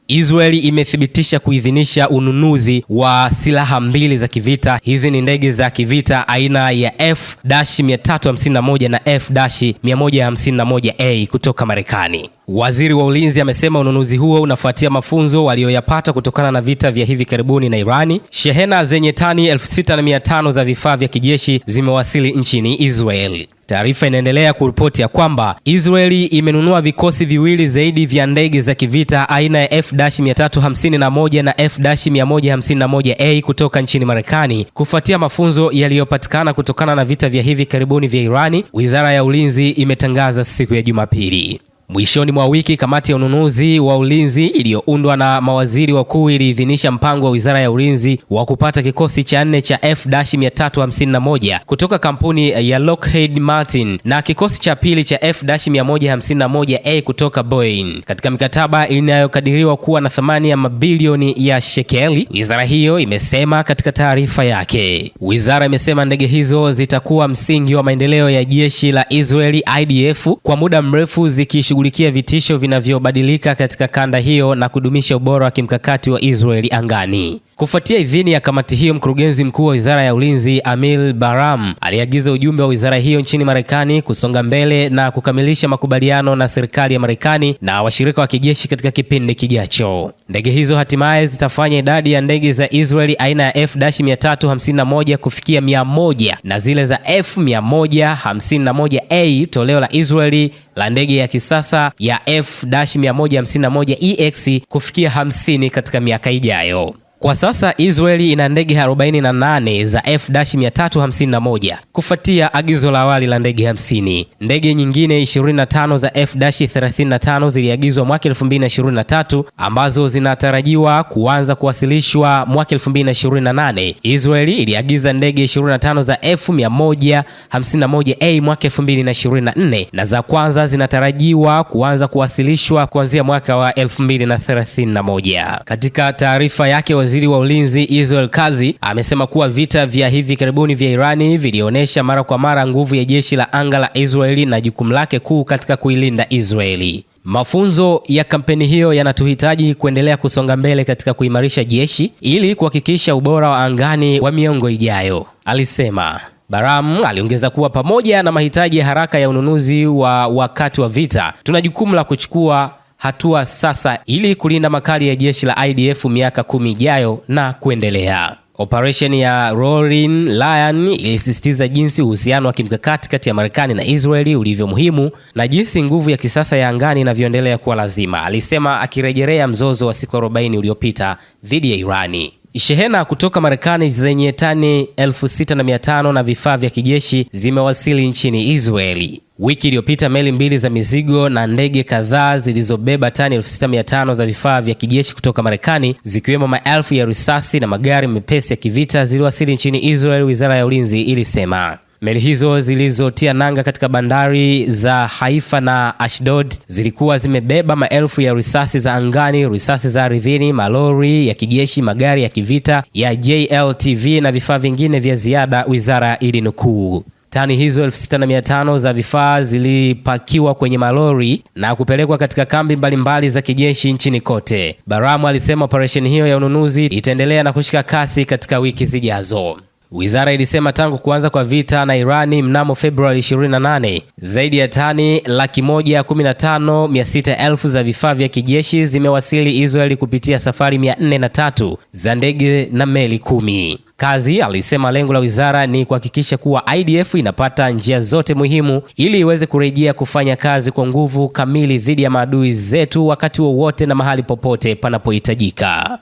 Israeli imethibitisha kuidhinisha ununuzi wa silaha mbili za kivita. Hizi ni ndege za kivita aina ya F-351 na F-151A kutoka Marekani. Waziri wa Ulinzi amesema ununuzi huo unafuatia mafunzo walioyapata kutokana na vita vya hivi karibuni na Irani. Shehena zenye tani 6500 za vifaa vya kijeshi zimewasili nchini Israeli. Taarifa inaendelea kuripoti ya kwamba Israeli imenunua vikosi viwili zaidi vya ndege za kivita aina ya F-351 na F-151A kutoka nchini Marekani kufuatia mafunzo yaliyopatikana kutokana na vita vya hivi karibuni vya Irani, Wizara ya Ulinzi imetangaza siku ya Jumapili. Mwishoni mwa wiki, kamati ya ununuzi wa ulinzi iliyoundwa na mawaziri wakuu iliidhinisha mpango wa Wizara ya Ulinzi wa kupata kikosi cha 4 cha F-351 kutoka kampuni ya Lockheed Martin na kikosi cha pili cha F-151A kutoka Boeing katika mikataba inayokadiriwa kuwa na thamani ya mabilioni ya shekeli, wizara hiyo imesema katika taarifa yake. Wizara imesema ndege hizo zitakuwa msingi wa maendeleo ya jeshi la Israeli IDF kwa muda mrefu, zikishughulikia vitisho vinavyobadilika katika kanda hiyo na kudumisha ubora wa kimkakati wa Israeli angani. Kufuatia idhini ya kamati hiyo, mkurugenzi mkuu wa Wizara ya Ulinzi Amir Baram aliagiza ujumbe wa wizara hiyo nchini Marekani kusonga mbele na kukamilisha makubaliano na serikali ya Marekani na washirika wa kijeshi katika kipindi kijacho. Ndege hizo hatimaye zitafanya idadi ya ndege za Israeli aina ya F-351 kufikia 100 na zile za F-151A toleo la Israeli la ndege ya kisasa ya F-151EX kufikia 50 katika miaka ijayo. Kwa sasa Israeli ina ndege 48 za F-351 kufuatia agizo la awali la ndege 50. Ndege nyingine 25 za F-35 ziliagizwa mwaka 2023 ambazo zinatarajiwa kuanza kuwasilishwa mwaka 2028. Israeli iliagiza ndege 25 za F-151A mwaka 2024 na za kwanza zinatarajiwa kuanza kuwasilishwa kuanzia mwaka wa 2031. Katika taarifa yake, Waziri wa Ulinzi Israel Katz amesema kuwa vita vya hivi karibuni vya Irani vilionyesha mara kwa mara nguvu ya jeshi la anga la Israeli na jukumu lake kuu katika kuilinda Israeli. Mafunzo ya kampeni hiyo yanatuhitaji kuendelea kusonga mbele katika kuimarisha jeshi ili kuhakikisha ubora wa angani wa miongo ijayo, alisema. Baram aliongeza kuwa pamoja na mahitaji ya haraka ya ununuzi wa wakati wa vita, tuna jukumu la kuchukua hatua sasa ili kulinda makali ya jeshi la IDF miaka 10 ijayo na kuendelea. Operation ya Roaring Lion ilisisitiza jinsi uhusiano wa kimkakati kati ya Marekani na Israeli ulivyo muhimu na jinsi nguvu ya kisasa ya angani inavyoendelea kuwa lazima, alisema, akirejelea mzozo wa siku 40 uliopita dhidi ya Irani. Shehena kutoka Marekani zenye tani 6500 na vifaa vya kijeshi zimewasili nchini Israeli. Wiki iliyopita meli mbili za mizigo na ndege kadhaa zilizobeba tani 6500 za vifaa vya kijeshi kutoka Marekani, zikiwemo maelfu ya risasi na magari mepesi ya kivita, ziliwasili nchini Israeli, Wizara ya Ulinzi ilisema. Meli hizo zilizotia nanga katika bandari za Haifa na Ashdod zilikuwa zimebeba maelfu ya risasi za angani, risasi za ardhini, malori ya kijeshi, magari ya kivita ya JLTV na vifaa vingine vya ziada, wizara ilinukuu. Tani hizo 6500 za vifaa zilipakiwa kwenye malori na kupelekwa katika kambi mbalimbali za kijeshi nchini kote. Baram alisema operesheni hiyo ya ununuzi itaendelea na kushika kasi katika wiki zijazo. Wizara ilisema tangu kuanza kwa vita na Irani mnamo Februari 28, zaidi ya tani 115,600 za vifaa vya kijeshi zimewasili Israeli kupitia safari 403 za ndege na meli 10. Kazi alisema lengo la wizara ni kuhakikisha kuwa IDF inapata njia zote muhimu ili iweze kurejea kufanya kazi kwa nguvu kamili dhidi ya maadui zetu wakati wowote na mahali popote panapohitajika.